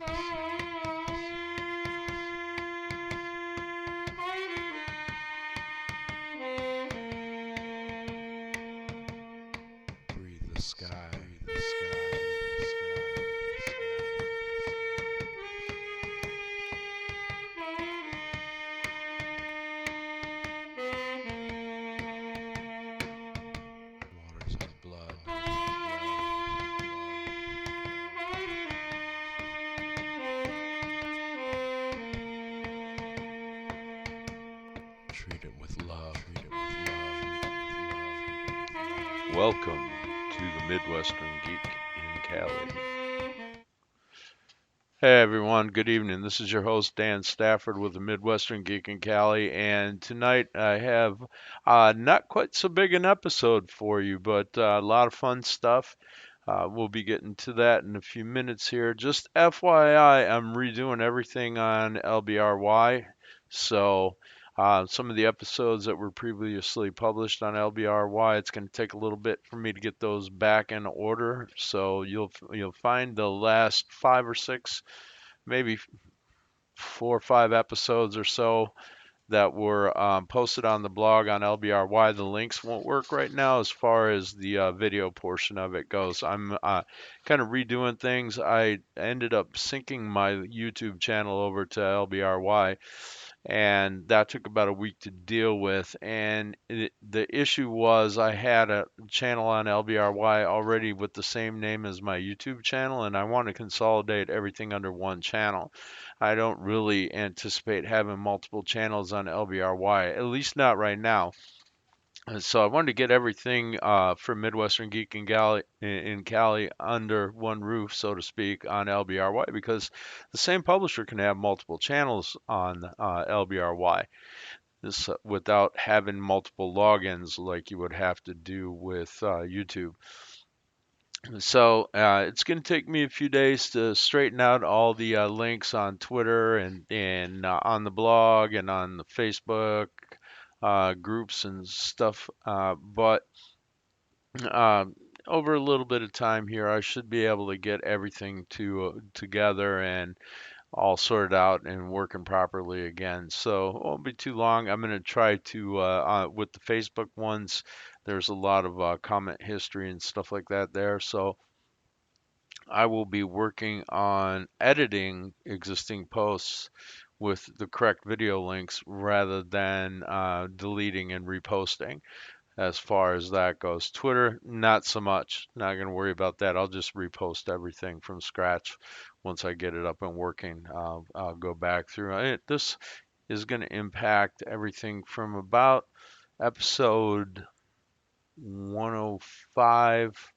Breathe the sky, breathe the sky, breathe the sky, waters of blood, treat it with love, treat it with love. Welcome to the Midwestern Geek in Cali. Hey everyone, good evening. This is your host Dan Stafford with the Midwestern Geek in Cali, and tonight I have not quite so big an episode for you, but a lot of fun stuff. We'll be getting to that in a few minutes here. Just FYI, I'm redoing everything on LBRY. So, some of the episodes that were previously published on LBRY, it's going to take a little bit for me to get those back in order. So you'll find the last 5 or 6, maybe 4 or 5 episodes or so that were posted on the blog on LBRY. The links won't work right now as far as the video portion of it goes. I'm kind of redoing things. I ended up syncing my YouTube channel over to LBRY, and that took about a week to deal with. And the issue was I had a channel on LBRY already with the same name as my YouTube channel, and I want to consolidate everything under one channel. I don't really anticipate having multiple channels on LBRY, at least not right now. So I wanted to get everything from Midwestern Geek in Cali under one roof, so to speak, on LBRY, because the same publisher can have multiple channels on LBRY. This without having multiple logins like you would have to do with YouTube. So it's going to take me a few days to straighten out all the links on Twitter and on the blog and on the Facebook groups and stuff. But over a little bit of time here, I should be able to get everything together and all sorted out and working properly again. So it won't be too long. I'm going to try to, with the Facebook ones, there's a lot of comment history and stuff like that there. So I will be working on editing existing posts with the correct video links rather than deleting and reposting as far as that goes. Twitter, not so much. Not going to worry about that. I'll just repost everything from scratch once I get it up and working. I'll go back through it. This is going to impact everything from about episode 105,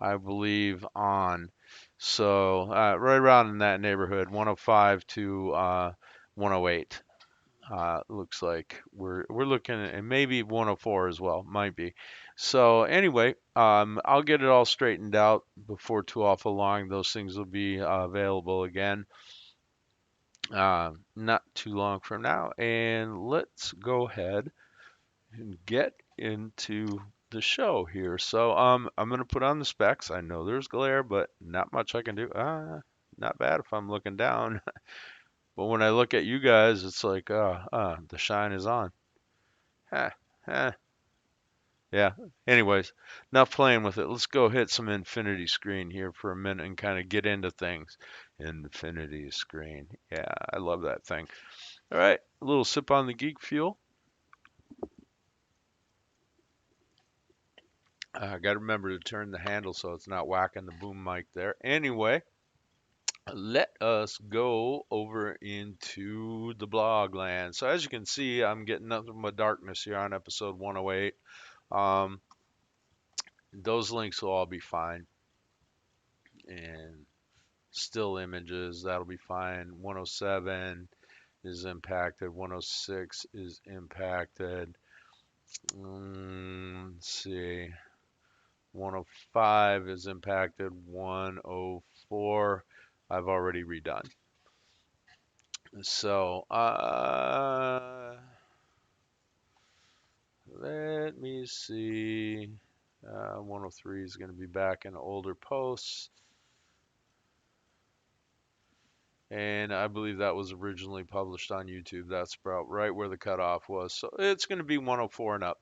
I believe, on. So right around in that neighborhood, 105 to 108. Looks like we're looking at, and maybe 104 as well, might be. So anyway, I'll get it all straightened out before too awful long. Those things will be available again, not too long from now. And let's go ahead and get into the show here. So I'm gonna put on the specs. I know there's glare, but not much I can do. Not bad if I'm looking down. But when I look at you guys, it's like, the shine is on. Huh, huh. Yeah. Anyways, enough playing with it. Let's go hit some infinity screen here for a minute and kind of get into things. Infinity screen. Yeah, I love that thing. All right, a little sip on the geek fuel. I got to remember to turn the handle so it's not whacking the boom mic there. Anyway, let us go over into the blog land. So as you can see, I'm getting nothing but darkness here on episode 108. Um, those links will all be fine. And still images, that'll be fine. 107 is impacted. 106 is impacted. Let's see. 105 is impacted. 104 I've already redone. So, let me see. 103 is going to be back in older posts. and I believe that was originally published on YouTube. That's about right where the cutoff was. So it's going to be 104 and up.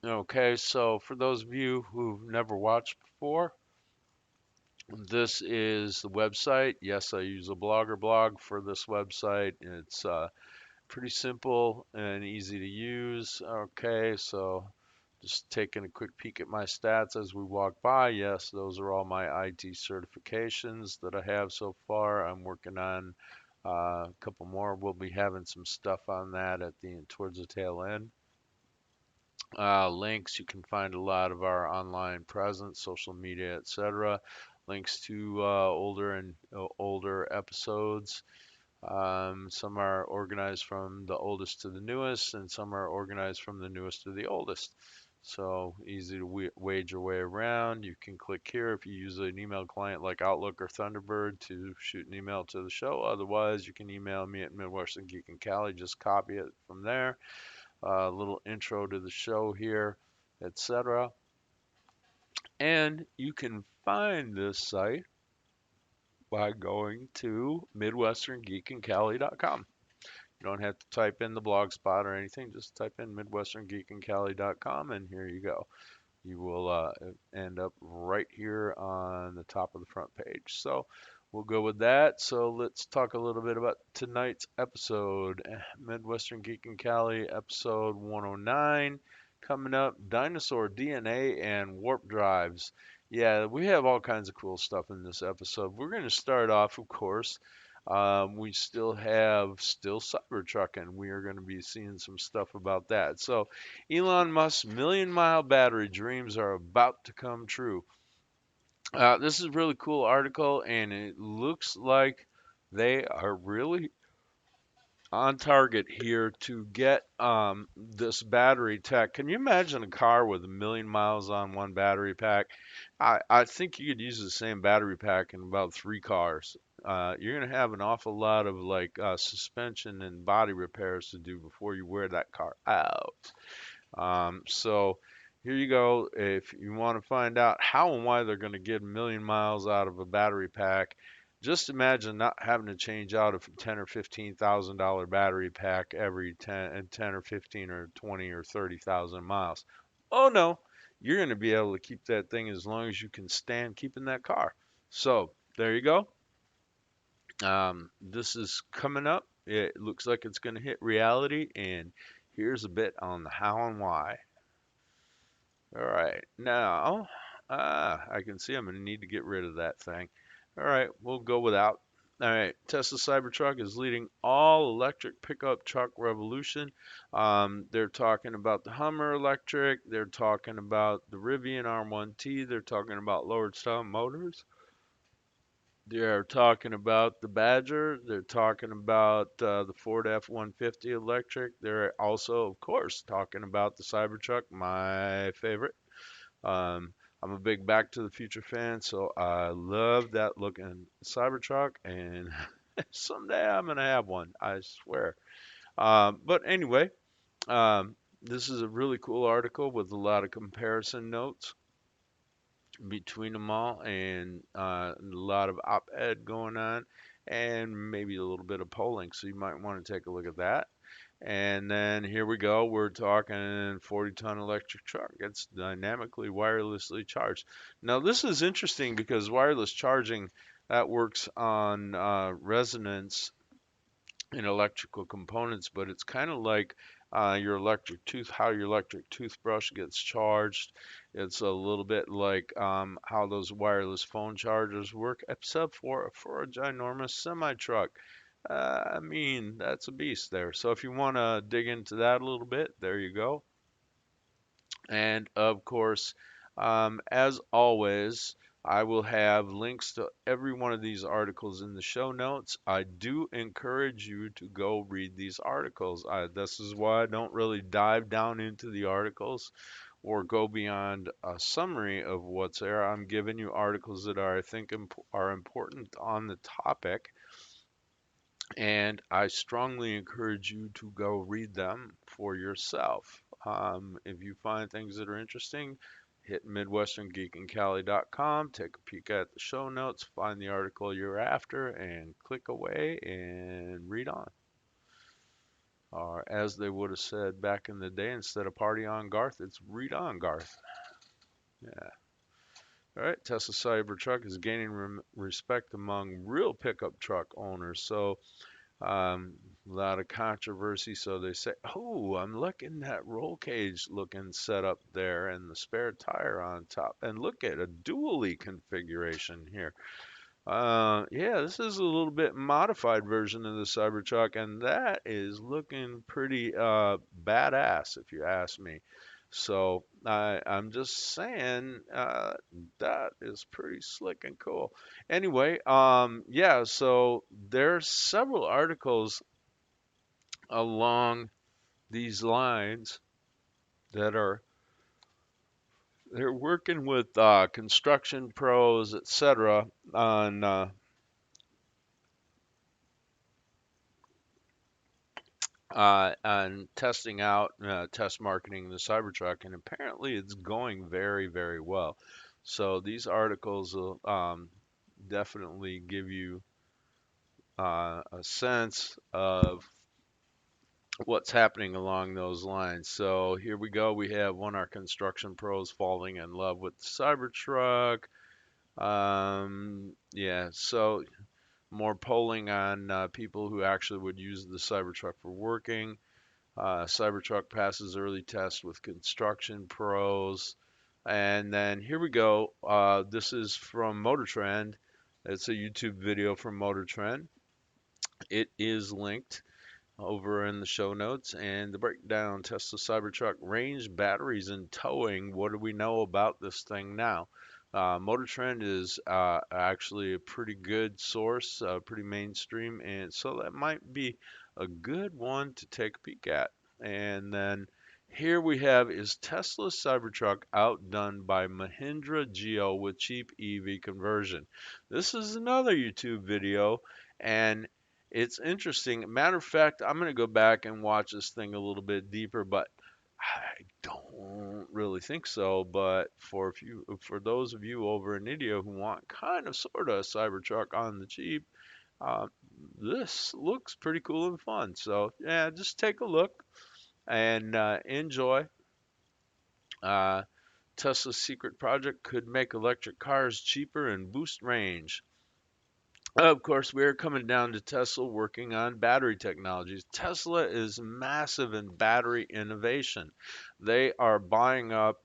Okay, so for those of you who've never watched before, this is the website. Yes, I use a Blogger blog for this website. It's pretty simple and easy to use. Okay, so just taking a quick peek at my stats as we walk by. Yes, those are all my IT certifications that I have so far. I'm working on a couple more. We'll be having some stuff on that at the towards the tail end. Links, you can find a lot of our online presence, social media, etc. Links to older episodes. Some are organized from the oldest to the newest, and some are organized from the newest to the oldest. So easy to wade your way around. You can click here if you use an email client like Outlook or Thunderbird to shoot an email to the show. Otherwise, you can email me at Midwestern Geek in Cali. Just copy it from there. A little intro to the show here, etc. And you can find this site by going to midwesterngeekincali.com. You don't have to type in the blog spot or anything. Just type in midwesterngeekincali.com and here you go. You will end up right here on the top of the front page. So we'll go with that. So let's talk a little bit about tonight's episode. Midwestern Geek and Cali, episode 109. Coming up, Dinosaur DNA and warp drives. Yeah, we have all kinds of cool stuff in this episode. We're going to start off, of course. We still have Cybertrucking. We are going to be seeing some stuff about that. So Elon Musk's million-mile battery dreams are about to come true. This is a really cool article, and it looks like they are really on target here to get this battery tech. Can you imagine a car with 1 million miles on one battery pack? I think you could use the same battery pack in about 3 cars. You're going to have an awful lot of like suspension and body repairs to do before you wear that car out. So here you go. If you want to find out how and why they're going to get 1 million miles out of a battery pack, just imagine not having to change out a 10 or $15,000 battery pack every 10 or 15 or 20 or 30,000 miles. Oh no, you're going to be able to keep that thing as long as you can stand keeping that car. So there you go. This is coming up. It looks like it's going to hit reality, and here's a bit on the how and why. All right, now, I can see I'm going to need to get rid of that thing. All right, we'll go without. All right, Tesla Cybertruck is leading all electric pickup truck revolution. They're talking about the Hummer Electric. They're talking about the Rivian R1T. They're talking about lowered style motors. They're talking about the Badger. They're talking about the Ford F-150 electric. They're also, of course, talking about the Cybertruck, my favorite. I'm a big Back to the Future fan, so I love that looking Cybertruck, and someday I'm gonna have one, I swear. But anyway, this is a really cool article with a lot of comparison notes between them all, and a lot of op-ed going on, and maybe a little bit of polling. So you might want to take a look at that. And then here we go. We're talking 40-ton electric truck. It's dynamically wirelessly charged. Now this is interesting because wireless charging that works on resonance in electrical components, but it's kind of like how your electric toothbrush gets charged. It's a little bit like how those wireless phone chargers work, except for a ginormous semi truck. I mean, that's a beast there. So if you want to dig into that a little bit, there you go. And of course, as always, I will have links to every one of these articles in the show notes. I do encourage you to go read these articles. This is why I don't really dive down into the articles or go beyond a summary of what's there. I'm giving you articles that I think are important on the topic, and I strongly encourage you to go read them for yourself. If you find things that are interesting, hit MidwesternGeekandCali.com, take a peek at the show notes, find the article you're after, and click away and read on. Or as they would have said back in the day, instead of party on Garth, it's read on Garth. Yeah. All right. Tesla Cybertruck is gaining respect among real pickup truck owners. So a lot of controversy. So they say, oh, I'm looking at roll cage looking set up there and the spare tire on top. And look at a dually configuration here. Yeah, this is a little bit modified version of the Cybertruck, and that is looking pretty badass, if you ask me. So I'm just saying that is pretty slick and cool. Anyway, yeah, so there's several articles along these lines that are they're working with construction pros, etc., on testing out, test marketing the Cybertruck, and apparently it's going very, very well. So these articles will definitely give you a sense of what's happening along those lines. So here we go. We have one of our construction pros falling in love with the Cybertruck. Yeah, so more polling on people who actually would use the Cybertruck for working. Cybertruck passes early test with construction pros. And then here we go. This is from Motor Trend. It's a YouTube video from Motor Trend. It is linked over in the show notes. And the breakdown: Tesla Cybertruck range, batteries, and towing. What do we know about this thing now? Motor Trend is actually a pretty good source, pretty mainstream, and so that might be a good one to take a peek at. And then here we have: is Tesla Cybertruck outdone by Mahindra Geo with cheap EV conversion? This is another YouTube video, and it's interesting. Matter of fact, I'm going to go back and watch this thing a little bit deeper, but I don't really think so. But for those of you over in India who want kind of sort of a Cybertruck on the cheap, uh, this looks pretty cool and fun. So yeah, just take a look and enjoy. Uh, Tesla's secret project could make electric cars cheaper and boost range. Of course, we're coming down to Tesla working on battery technologies. Tesla is massive in battery innovation. They are buying up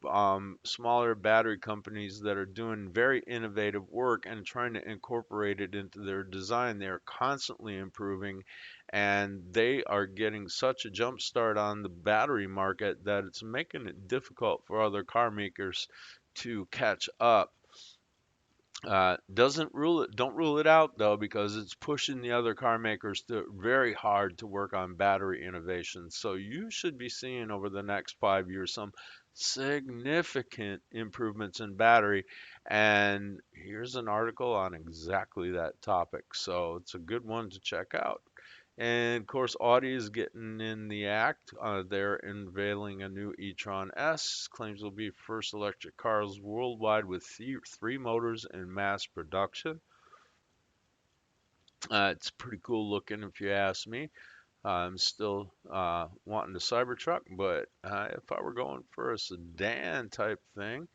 smaller battery companies that are doing very innovative work and trying to incorporate it into their design. They are constantly improving, and they are getting such a jump start on the battery market that it's making it difficult for other car makers to catch up. Doesn't rule it, don't rule it out though, because it's pushing the other car makers to very hard to work on battery innovation. So you should be seeing over the next 5 years some significant improvements in battery. And here's an article on exactly that topic. So it's a good one to check out. And of course, Audi is getting in the act. They're unveiling a new e-tron S. Claims will be first electric cars worldwide with three motors in mass production. It's pretty cool looking, if you ask me. I'm still wanting the Cybertruck, but if I were going for a sedan type thing,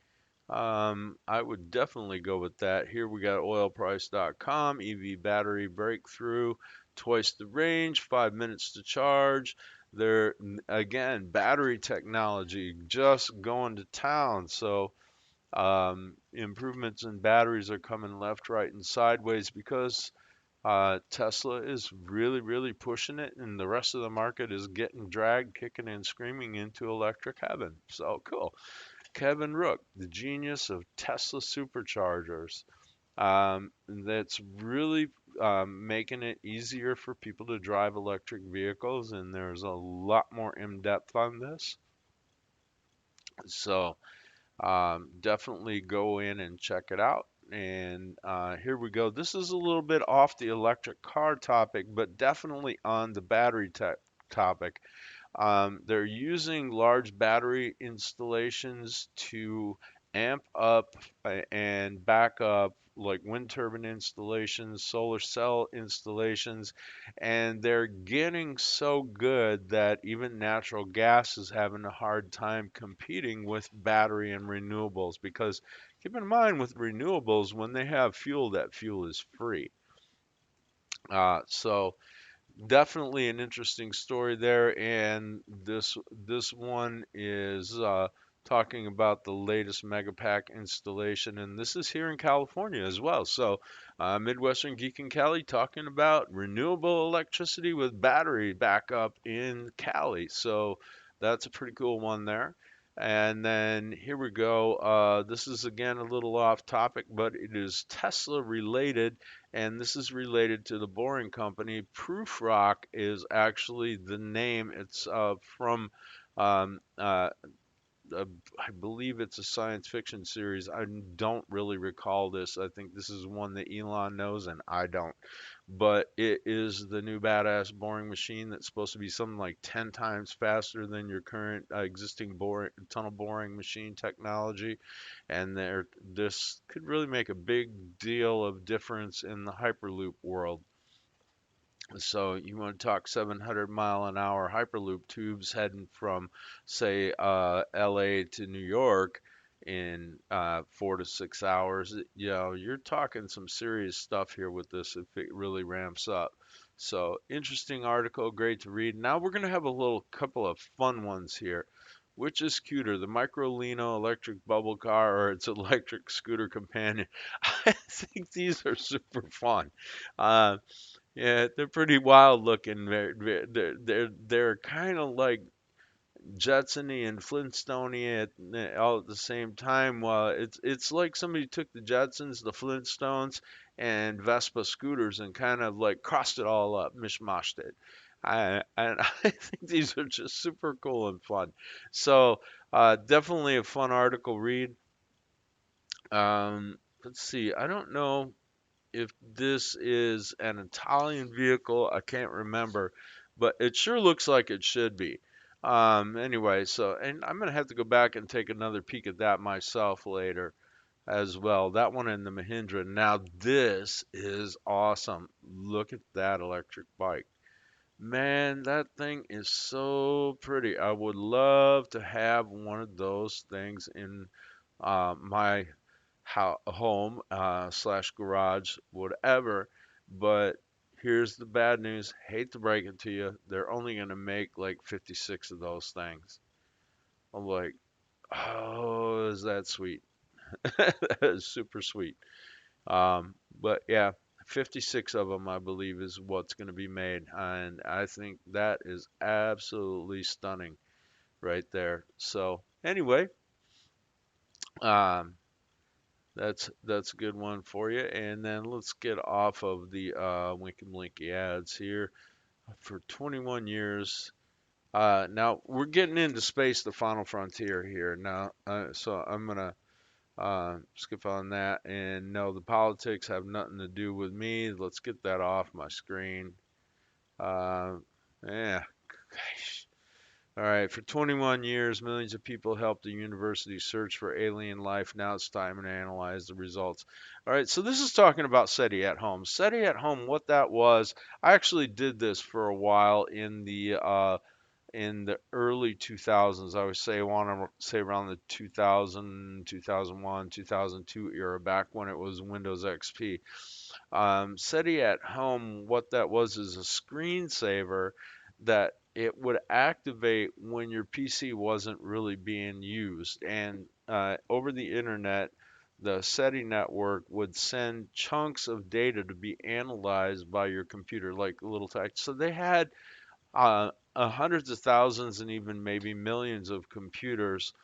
I would definitely go with that. Here we got oilprice.com, EV battery breakthrough, twice the range, 5 minutes to charge. There, again, battery technology just going to town. So, improvements in batteries are coming left, right, and sideways because Tesla is really, really pushing it, and the rest of the market is getting dragged, kicking and screaming into electric heaven. So cool. Kevin Rook, the genius of Tesla superchargers, that's really making it easier for people to drive electric vehicles, and there's a lot more in depth on this. So definitely go in and check it out. And here we go. This is a little bit off the electric car topic, but definitely on the battery topic. They're using large battery installations to amp up and back up like wind turbine installations, solar cell installations, and they're getting so good that even natural gas is having a hard time competing with battery and renewables because keep in mind with renewables, when they have fuel, that fuel is free. So definitely an interesting story there, and this one is talking about the latest megapack installation, and this is here in California as well. So, Midwestern Geek in Cali talking about renewable electricity with battery backup in Cali. So that's a pretty cool one there. And then here we go. This is again a little off topic, but it is Tesla related, and this is related to the Boring Company. Proof Rock is actually the name. It's from, um, uh, uh, I believe it's a science fiction series. I don't really recall this. I think this is one that Elon knows and I don't. But it is the new badass boring machine that's supposed to be something like 10 times faster than your current existing tunnel boring machine technology. And this could really make a big deal of difference in the Hyperloop world. So you want to talk 700-mile-an-hour Hyperloop tubes heading from, say, LA to New York in 4 to 6 hours. You're talking some serious stuff here with this if it really ramps up. So interesting article, great to read. Now we're going to have a little couple of fun ones here. Which is cuter, the Microlino electric bubble car or its electric scooter companion? I think these are super fun. Uh, yeah, they're pretty wild looking. They're kind of like Jetsony and Flintstony all at the same time. Well, it's like somebody took the Jetsons, the Flintstones, and Vespa scooters and kind of like crossed it all up, mishmashed it. And I think these are just super cool and fun. So definitely a fun article read. Let's see. I don't know if this is an Italian vehicle. I can't remember, but it sure looks like it should be. Anyway, so, and I'm gonna have to go back and take another peek at that myself later as well. That one in the Mahindra. Now this is awesome. Look at that electric bike. Man, that thing is so pretty. I would love to have one of those things in my home slash garage, whatever. But here's the bad news. Hate to break it to you. They're only going to make like 56 of those things. I'm like, oh, is that sweet? That is super sweet. But yeah, 56 of them, I believe, is what's going to be made. And I think that is absolutely stunning right there. So, anyway, um, that's a good one for you. And then let's get off of the Winky Blinky ads here. For 21 years, now we're getting into space, the final frontier here. Now, so I'm gonna skip on that. And no, the politics have nothing to do with me. Let's get that off my screen. Uh, yeah. All right, for 21 years, millions of people helped the university search for alien life. Now it's time to analyze the results. All right, so this is talking about SETI at home. SETI at home, what that was, I actually did this for a while in the early 2000s. I would say I want to say around the 2000, 2001, 2002 era, back when it was Windows XP. SETI at home, what that was is a screensaver that it would activate when your PC wasn't really being used. And over the internet, the SETI network would send chunks of data to be analyzed by your computer, like little text. So they had hundreds of thousands and even maybe millions of computers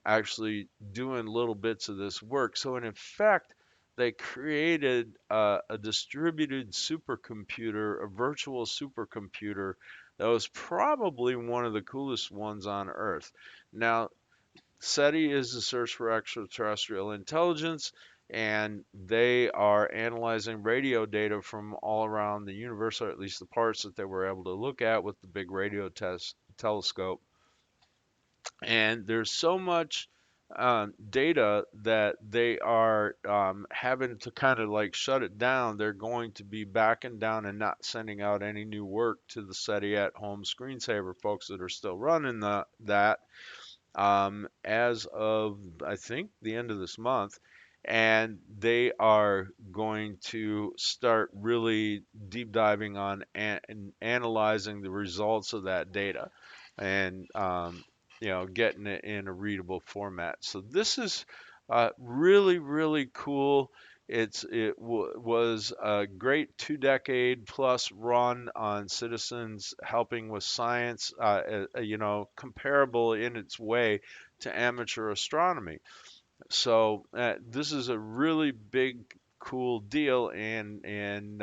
actually doing little bits of this work. So in effect, they created a distributed supercomputer, a virtual supercomputer that was probably one of the coolest ones on Earth. Now, SETI is the search for extraterrestrial intelligence, and they are analyzing radio data from all around the universe, or at least the parts that they were able to look at with the big radio telescope. And there's so much data that they are having to kind of like shut it down. They're going to be backing down and not sending out any new work to the SETI at home screensaver folks that are still running that as of I think the end of this month, and they are going to start really deep diving on and analyzing the results of that data, and getting it in a readable format. So this is really really cool. Was a great 2 decade plus run on citizens helping with science, comparable in its way to amateur astronomy. So this is a really big, cool deal, and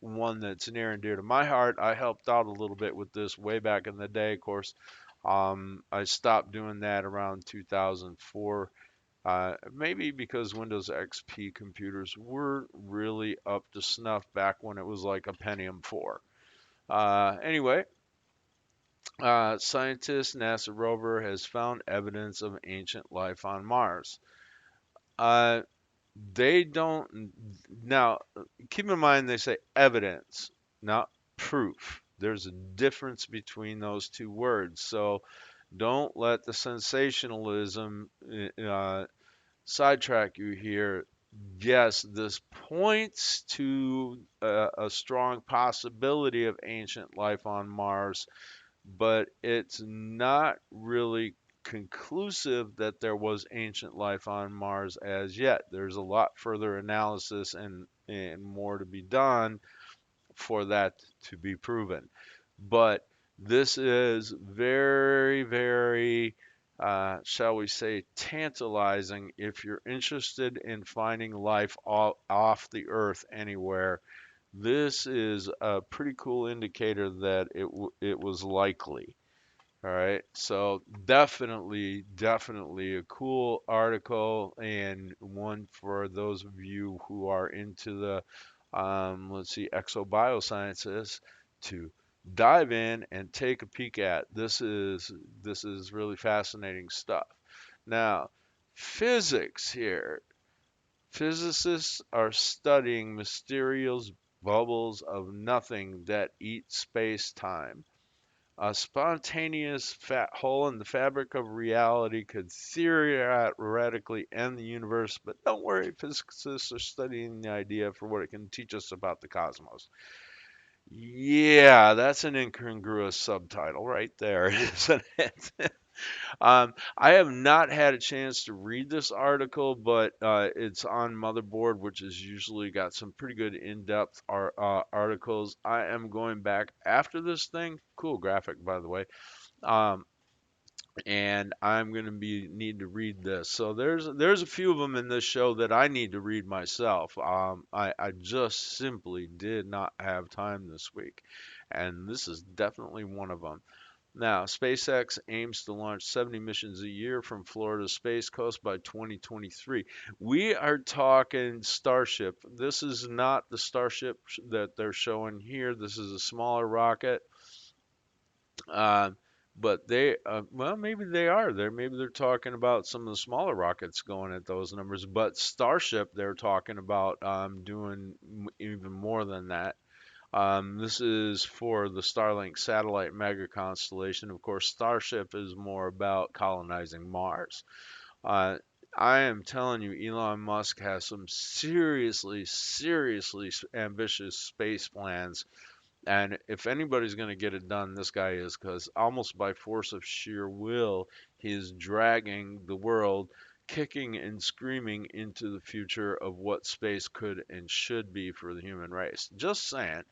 one that's near and dear to my heart. I helped out a little bit with this way back in the day. Of course, I stopped doing that around 2004. Maybe because Windows XP computers were really up to snuff back when it was like a Pentium 4. Anyway, scientists, NASA rover has found evidence of ancient life on Mars. Uh, they don't, now, keep in mind they say evidence, not proof. There's a difference between those two words. So don't let the sensationalism sidetrack you here. Yes, this points to a strong possibility of ancient life on Mars, but it's not really conclusive that there was ancient life on Mars as yet. There's a lot further analysis and more to be done for that to be proven. But this is very, very, shall we say, tantalizing if you're interested in finding life off the Earth anywhere. This is a pretty cool indicator that it was likely. All right, so definitely, definitely a cool article and one for those of you who are into the, let's see, exobiosciences to dive in and take a peek at. This is really fascinating stuff. Now, physics here. Physicists are studying mysterious bubbles of nothing that eat space-time. A spontaneous fat hole in the fabric of reality could theoretically end the universe, but don't worry, physicists are studying the idea for what it can teach us about the cosmos. Yeah, that's an incongruous subtitle right there, isn't it? I have not had a chance to read this article, but it's on Motherboard, which has usually got some pretty good in-depth articles. I am going back after this thing. Cool graphic, by the way. Um, and I'm going to be need to read this. So there's a few of them in this show that I need to read myself. I just simply did not have time this week, and this is definitely one of them. Now, SpaceX aims to launch 70 missions a year from Florida's Space Coast by 2023. We are talking Starship. This is not the Starship that they're showing here. This is a smaller rocket. Uh, but well, maybe they are there. Maybe they're talking about some of the smaller rockets going at those numbers. But Starship, they're talking about doing even more than that. This is for the Starlink satellite mega constellation. Of course, Starship is more about colonizing Mars. Uh, I am telling you, Elon Musk has some seriously, seriously ambitious space plans. And if anybody's going to get it done, this guy is, because almost by force of sheer will, he is dragging the world kicking and screaming into the future of what space could and should be for the human race. Just saying.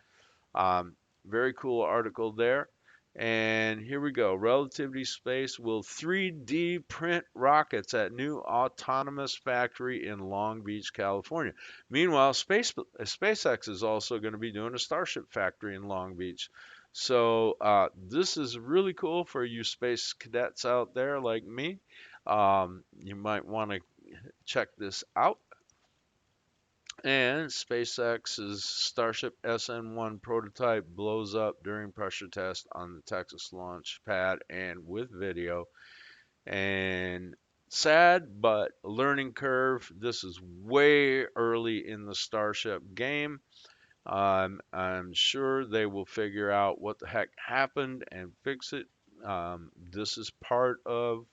Um, Very cool article there. And here we go. Relativity Space will 3D print rockets at new autonomous factory in Long Beach, California. Meanwhile, SpaceX is also going to be doing a Starship factory in Long Beach. So this is really cool for you space cadets out there like me. You might want to check this out. And SpaceX's Starship SN1 prototype blows up during pressure test on the Texas launch pad and with video. And Sad, but a learning curve. This is way early in the Starship game. I'm sure they will figure out what the heck happened and fix it. This is part of,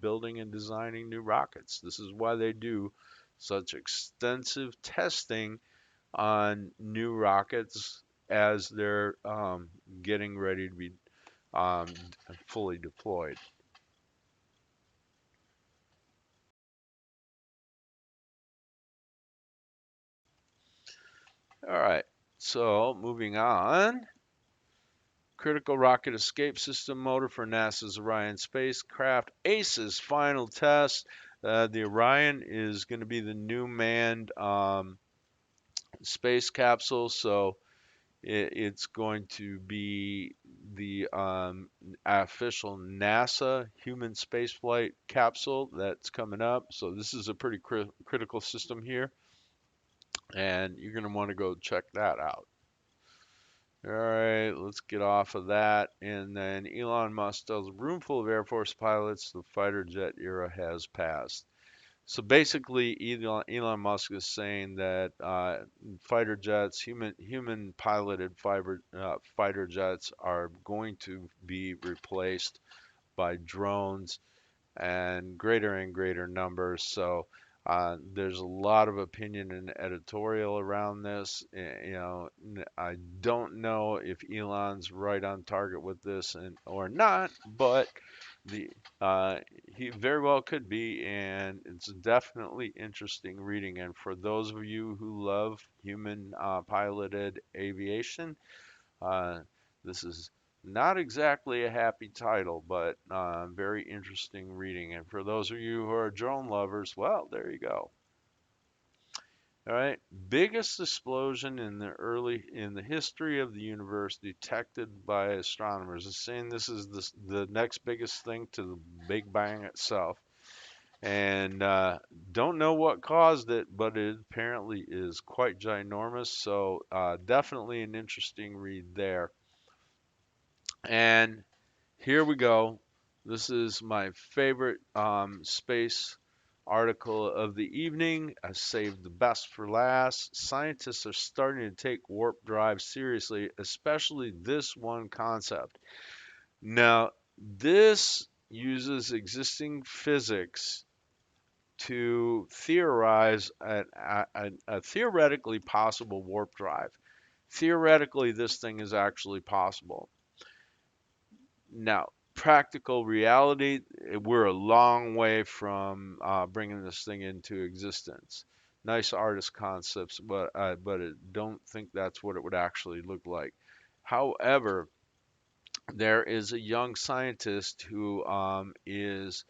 building and designing new rockets. This is why they do such extensive testing on new rockets as they're getting ready to be um, fully deployed. All right, so moving on. Critical rocket escape system motor for NASA's Orion spacecraft ACE's final test. The Orion is going to be the new manned space capsule, so it's going to be the official NASA human spaceflight capsule that's coming up. So this is a pretty critical system here, and you're going to want to go check that out. All right, let's get off of that. And then Elon Musk tells a room full of Air Force pilots the fighter jet era has passed. So basically, Elon Musk is saying that fighter jets, human piloted fighter jets, are going to be replaced by drones and greater numbers. So there's a lot of opinion and editorial around this. I don't know if Elon's right on target with this or not, but the he very well could be, and it's definitely interesting reading. And for those of you who love human piloted aviation, uh, this is not exactly a happy title, but very interesting reading. And for those of you who are drone lovers, well, there you go. All right, biggest explosion in the history of the universe detected by astronomers. It's saying this is the next biggest thing to the Big Bang itself, and don't know what caused it, but it apparently is quite ginormous. So definitely an interesting read there. And here we go. This is my favorite space article of the evening. I saved the best for last. Scientists are starting to take warp drive seriously, especially this one concept. Now, this uses existing physics to theorize a theoretically possible warp drive. Theoretically, this thing is actually possible. Now, practical reality, we're a long way from bringing this thing into existence. Nice artist concepts, but I don't think that's what it would actually look like. However, there is a young scientist who is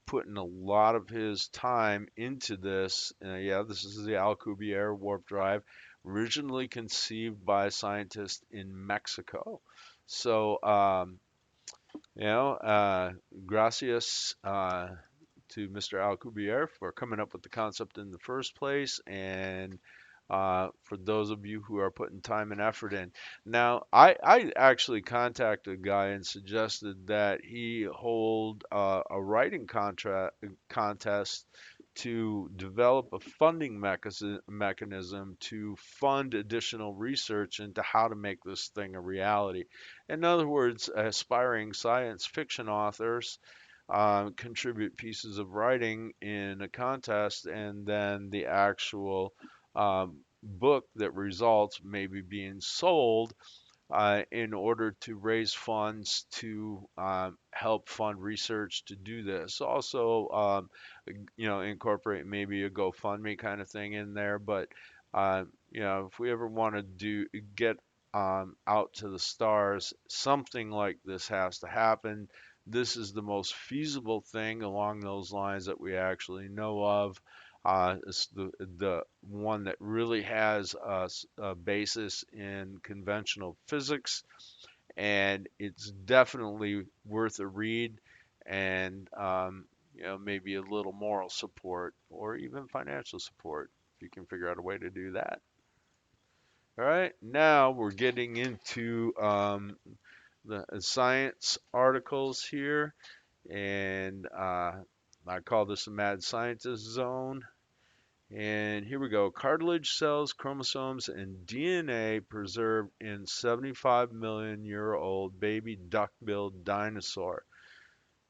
putting a lot of his time into this. Yeah, this is the Alcubierre warp drive, originally conceived by scientists in Mexico. So, you know, gracias to Mr. Alcubierre for coming up with the concept in the first place, and for those of you who are putting time and effort in. Now, I actually contacted a guy and suggested that he hold a writing contest to develop a funding mechanism to fund additional research into how to make this thing a reality. In other words, aspiring science fiction authors contribute pieces of writing in a contest, and then the actual book that results may be being sold in order to raise funds to help fund research to do this. Also, incorporate maybe a GoFundMe kind of thing in there. But if we ever want to get out to the stars, something like this has to happen. This is the most feasible thing along those lines that we actually know of. It's the one that really has a basis in conventional physics, and it's definitely worth a read, and maybe a little moral support or even financial support if you can figure out a way to do that. All right, now we're getting into the science articles here, and I call this a mad scientist zone. And here we go. Cartilage cells, chromosomes, and DNA preserved in 75 million year old baby duck-billed dinosaur.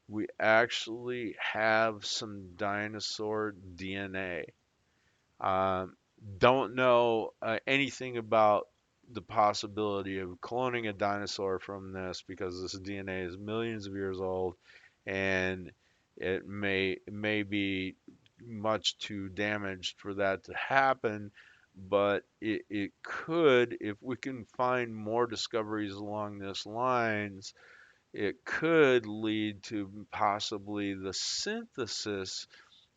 We actually have some dinosaur DNA. Um, don't know anything about the possibility of cloning a dinosaur from this because this DNA is millions of years old, and it may be much too damaged for that to happen. But it could, if we can find more discoveries along this lines, it could lead to possibly the synthesis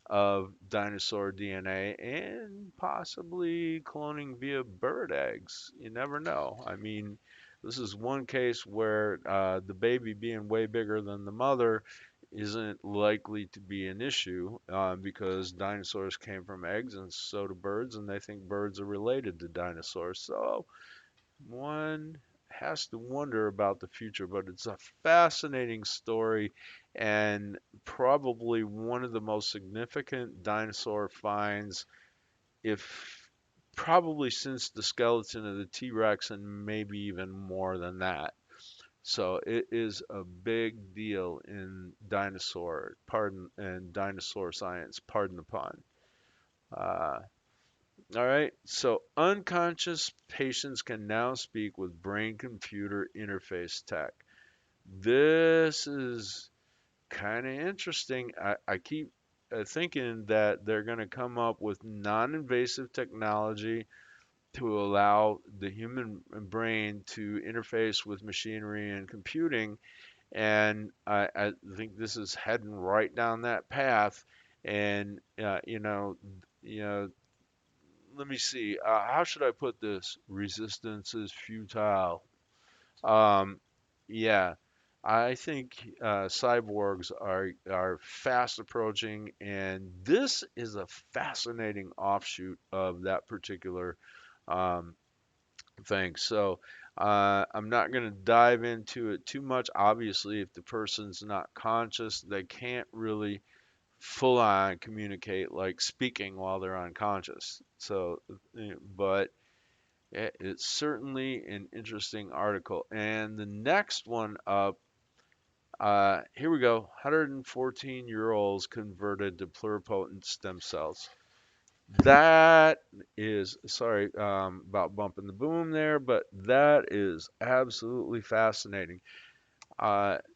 of dinosaur DNA and possibly cloning via bird eggs. You never know. I mean, this is one case where the baby being way bigger than the mother isn't likely to be an issue because dinosaurs came from eggs and so do birds, and they think birds are related to dinosaurs. So one has to wonder about the future, but it's a fascinating story and probably one of the most significant dinosaur finds, if probably since the skeleton of the T-Rex and maybe even more than that. So it is a big deal in dinosaur science, pardon the pun. Uh, All right, so unconscious patients can now speak with brain computer interface tech. This is kind of interesting. I keep thinking that they're going to come up with non invasive technology to allow the human brain to interface with machinery and computing. And I think this is heading right down that path. And, you know, let me see. How should I put this? Resistance is futile. Um, yeah, I think cyborgs are fast approaching, and this is a fascinating offshoot of that particular um, thing. So I'm not going to dive into it too much. Obviously, if the person's not conscious, they can't really full on communicate like speaking while they're unconscious. So, but it's certainly an interesting article. And the next one up, here we go. 114-year-olds converted to pluripotent stem cells. That is, sorry about bumping the boom there, but that is absolutely fascinating.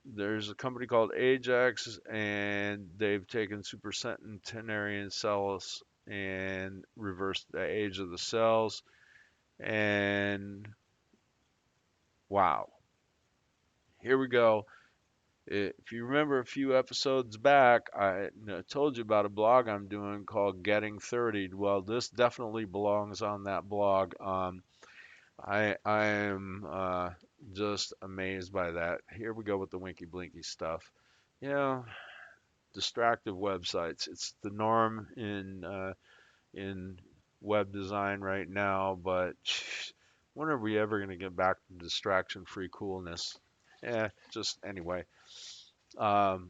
There's a company called Ajax, and they've taken supercentenarian cells and reversed the age of the cells. And wow, here we go. If you remember a few episodes back, told you about a blog I'm doing called Getting 30. Well, this definitely belongs on that blog. I am just amazed by that. Here we go with the Winky Blinky stuff. You know, distractive websites. It's the norm in web design right now, but when are we ever going to get back to distraction-free coolness? Just anyway. Um,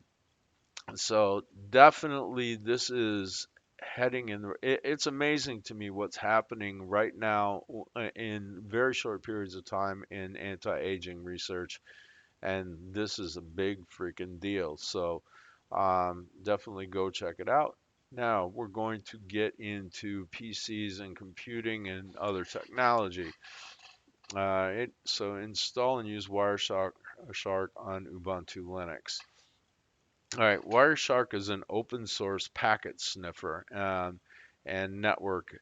so definitely this is heading in it's amazing to me what's happening right now in very short periods of time in anti-aging research, and this is a big freaking deal. So definitely go check it out. Now we're going to get into PCs and computing and other technology. So install and use Wireshark on Ubuntu Linux. All right, Wireshark is an open source packet sniffer and network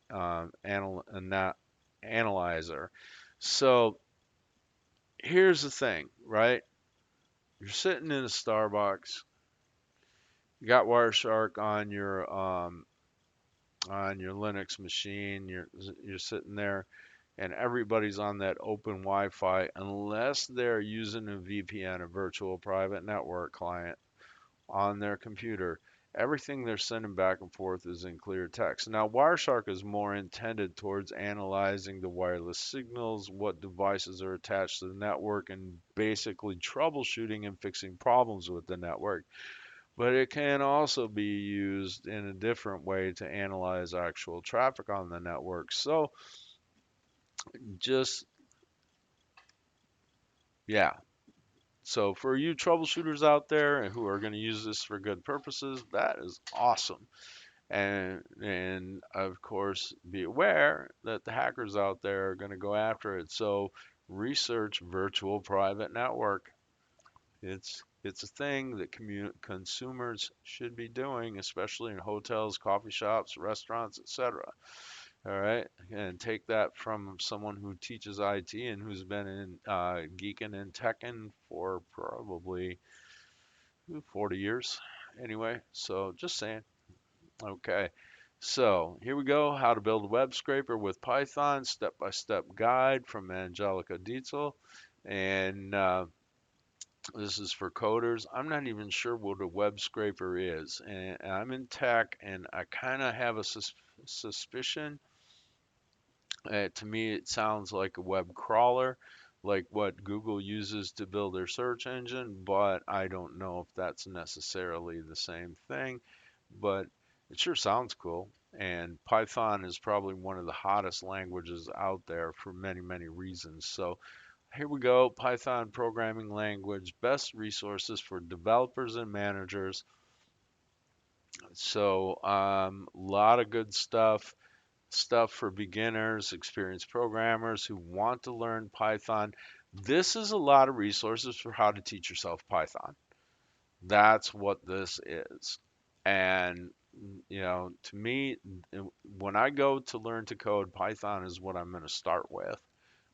analyzer. So here's the thing, right? You're sitting in a Starbucks, you got Wireshark on your Linux machine. You're sitting there, and everybody's on that open Wi-Fi unless they're using a VPN, a virtual private network client on their computer. Everything they're sending back and forth is in clear text. Now, Wireshark is more intended towards analyzing the wireless signals, what devices are attached to the network, and basically troubleshooting and fixing problems with the network. but it can also be used in a different way to analyze actual traffic on the network. So just, yeah. So for you troubleshooters out there who are going to use this for good purposes, that is awesome. And of course, be aware that the hackers out there are going to go after it. So research virtual private network. It's a thing that consumers should be doing, especially in hotels, coffee shops, restaurants, etc. All right, and take that from someone who teaches IT and who's been in geeking and teching for probably 40 years anyway. So just saying. Okay. So here we go. How to build a web scraper with Python, step-by-step guide from Angelica Dietzel. And this is for coders. I'm not even sure what a web scraper is. And I'm in tech, and I kind of have a suspicion. To me, it sounds like a web crawler, like what Google uses to build their search engine, but I don't know if that's necessarily the same thing. But it sure sounds cool. And Python is probably one of the hottest languages out there for many, many reasons. So here we go. Python programming language, best resources for developers and managers. So a lot of good stuff for beginners, experienced programmers who want to learn Python. This is a lot of resources for how to teach yourself Python. That's what this is. And, to me, when I go to learn to code, Python is what I'm going to start with.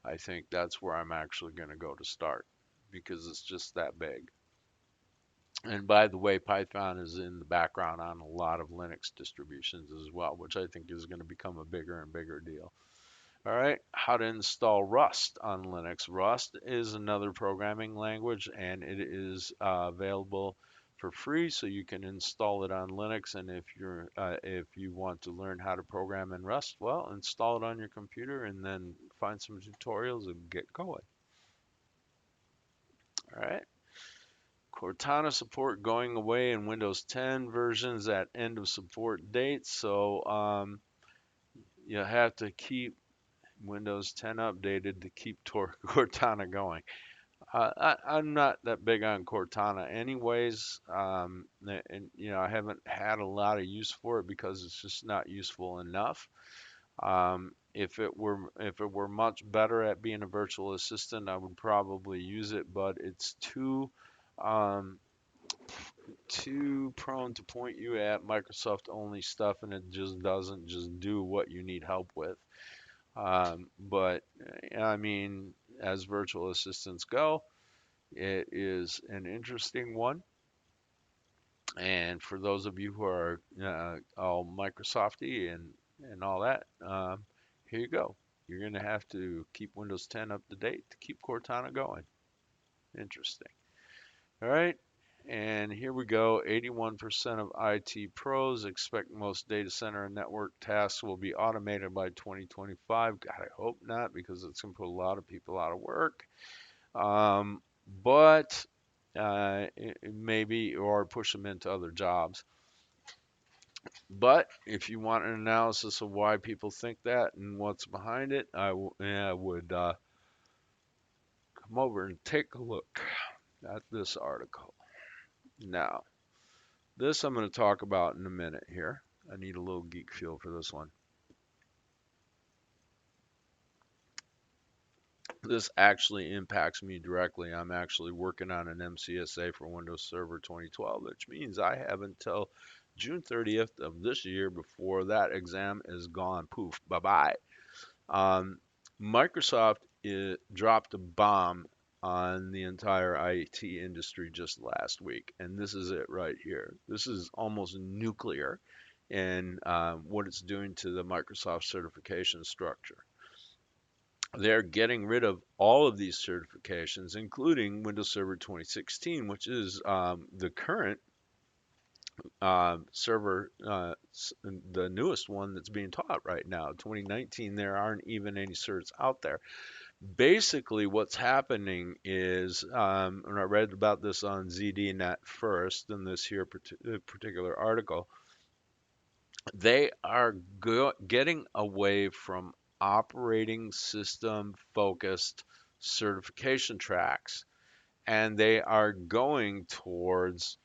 I think that's where I'm actually going to go to start because it's just that big. And by the way, Python is in the background on a lot of Linux distributions as well, which I think is going to become a bigger and bigger deal. All right, how to install Rust on Linux. Rust is another programming language and it is available for free, so you can install it on Linux. And if you want to learn how to program in Rust, well, install it on your computer and then find some tutorials and get going. All right. Cortana support going away in Windows 10 versions at end of support date, so you have to keep Windows 10 updated to keep Cortana going. I'm not that big on Cortana, anyways, and I haven't had a lot of use for it because it's just not useful enough. If it were much better at being a virtual assistant, I would probably use it, but it's um, too prone to point you at Microsoft only stuff, and it just doesn't just do what you need help with. But I mean, as virtual assistants go, it is an interesting one. And for those of you who are all Microsofty and all that, here you go. You're going to have to keep Windows 10 up to date to keep Cortana going. Interesting. All right. And here we go. 81% of IT pros expect most data center and network tasks will be automated by 2025. God, I hope not, because it's going to put a lot of people out of work. But maybe, or push them into other jobs. But if you want an analysis of why people think that and what's behind it, I would come over and take a look at this article. Now, this I'm going to talk about in a minute here. I need a little geek feel for this one. This actually impacts me directly. I'm actually working on an MCSA for Windows Server 2012, which means I have until June 30th of this year before that exam is gone. Poof, bye-bye. Um, Microsoft dropped a bomb on the entire IT industry just last week, and this is it right here. This is almost nuclear in what it's doing to the Microsoft certification structure. They're getting rid of all of these certifications, including Windows Server 2016, which is the current server, the newest one that's being taught right now. 2019, there aren't even any certs out there Basically, what's happening is, and I read about this on ZDNet first in this here particular article, they are getting away from operating system focused certification tracks, and they are going towards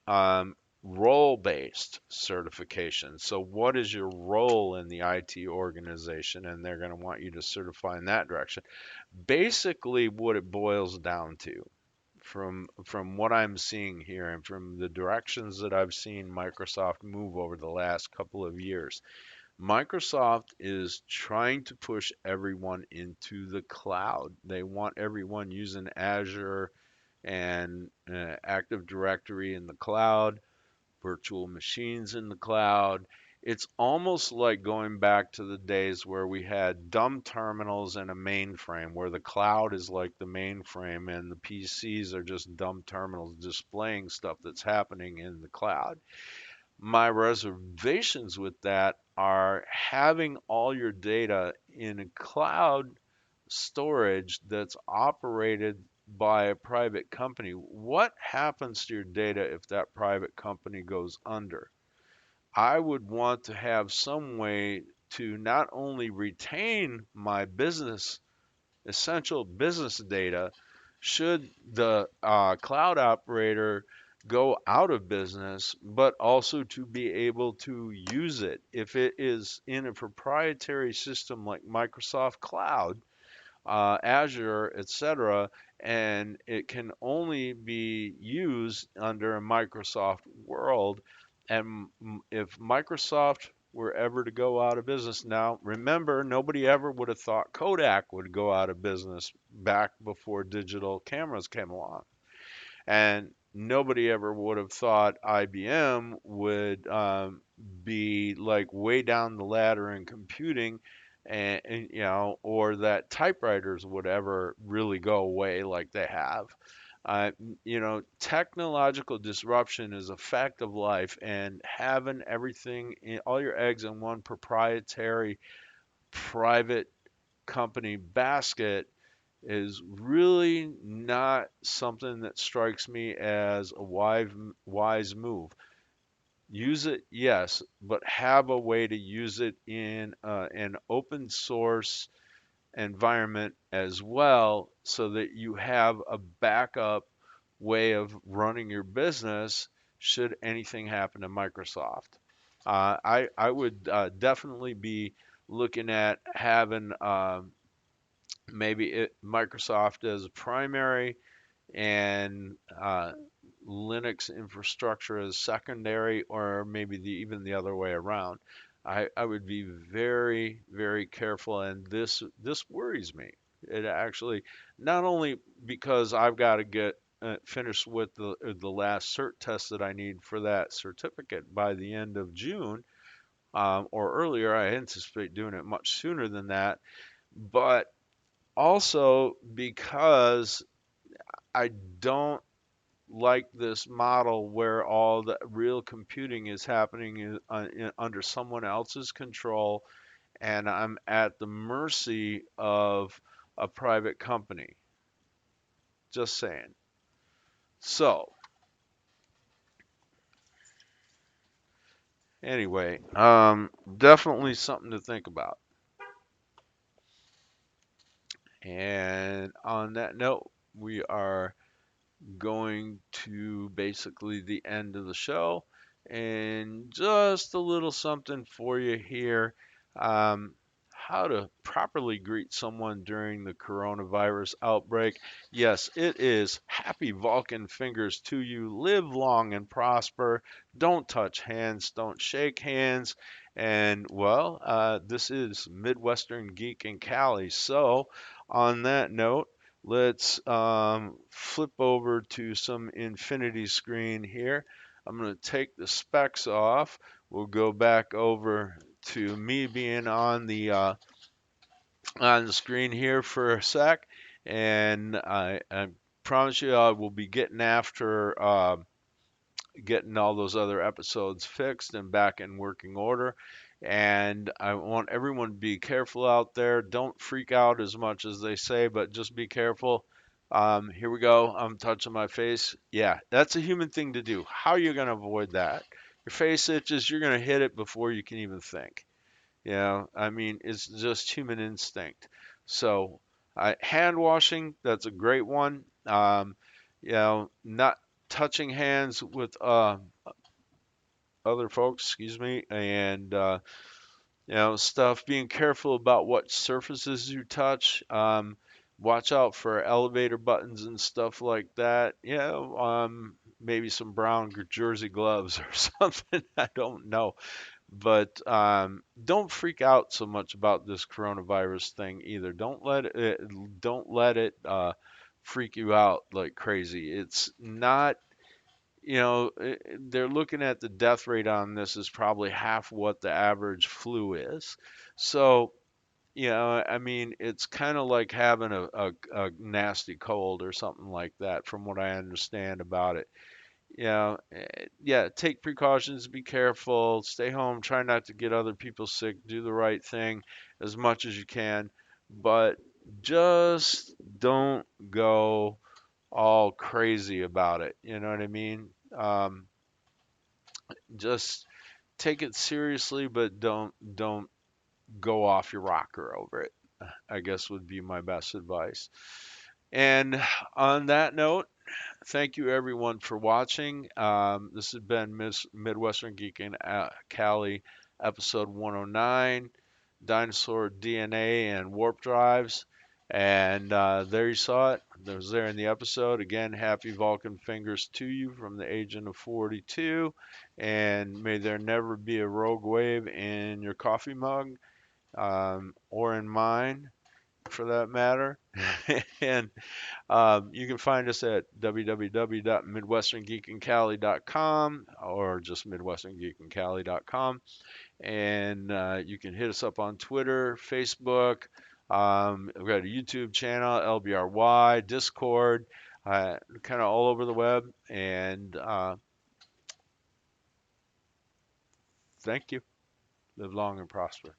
um, role based certification. So, what is your role in the IT organization? And they're going to want you to certify in that direction. Basically, what it boils down to, from what I'm seeing here and from the directions that I've seen Microsoft move over the last couple of years, Microsoft is trying to push everyone into the cloud. They want everyone using Azure and Active Directory in the cloud, virtual machines in the cloud. It's almost like going back to the days where we had dumb terminals and a mainframe, where the cloud is like the mainframe and the PCs are just dumb terminals displaying stuff that's happening in the cloud. My reservations with that are having all your data in a cloud storage that's operated by a private company. What happens to your data if that private company goes under? I would want to have some way to not only retain my business, essential business data, should the cloud operator go out of business, but also to be able to use it. If it is in a proprietary system like Microsoft Cloud, Azure, etc., and it can only be used under a Microsoft world. And if Microsoft were ever to go out of business, now remember, nobody ever would have thought Kodak would go out of business back before digital cameras came along. And nobody ever would have thought IBM would be like way down the ladder in computing, and or that typewriters would ever really go away like they have. Technological disruption is a fact of life, and having everything, all your eggs in one proprietary private company basket is really not something that strikes me as a wise move. Use it, yes, but have a way to use it in an open source environment as well, so that you have a backup way of running your business should anything happen to Microsoft. I would definitely be looking at having maybe Microsoft as a primary and Linux infrastructure as secondary, or maybe even the other way around. I would be very, very careful, and this worries me. It actually, not only because I've got to get finished with the last cert test that I need for that certificate by the end of June, or earlier. I anticipate doing it much sooner than that, but also because I don't like this model where all the real computing is happening under someone else's control, and I'm at the mercy of a private company. Just saying. So, anyway, definitely something to think about. And on that note, we are going to basically the end of the show, and just a little something for you here. Um, how to properly greet someone during the coronavirus outbreak. Yes, it is happy Vulcan fingers to you. Live long and prosper. Don't touch hands, don't shake hands. And well, this is Midwestern Geek in Cali. So, on that note, let's flip over to some infinity screen here. I'm going to take the specs off. We'll go back over to me being on the screen here for a sec, and I promise you I will be getting after getting all those other episodes fixed and back in working order. And I want everyone to be careful out there. Don't freak out as much as they say, but just be careful. Here we go. I'm touching my face. Yeah, that's a human thing to do. How are you going to avoid that? Your face itches, you're going to hit it before you can even think. I mean, it's just human instinct. So, hand washing, that's a great one. Not touching hands with other folks, excuse me, and stuff. Being careful about what surfaces you touch. Watch out for elevator buttons and stuff like that. Maybe some brown jersey gloves or something. I don't know. But don't freak out so much about this coronavirus thing either. Don't let it freak you out like crazy. It's not, they're looking at the death rate on this is probably half what the average flu is. So, I mean, it's kind of like having a nasty cold or something like that, from what I understand about it. Yeah, take precautions, be careful, stay home, try not to get other people sick, do the right thing as much as you can, but just don't go all crazy about it. You know what I mean? Just take it seriously, but don't go off your rocker over it. I guess would be my best advice. And on that note, thank you everyone for watching. This has been Midwestern Geek in Cali, episode 109, Dinosaur DNA and Warp Drives. And there you saw it. That was there in the episode. Again, happy Vulcan fingers to you from the Agent of 42. And may there never be a rogue wave in your coffee mug, or in mine for that matter. And you can find us at www.midwesterngeekincali.com or just midwesterngeekincali.com. And you can hit us up on Twitter, Facebook. We've got a YouTube channel, LBRY, Discord, kind of all over the web. And thank you. Live long and prosper.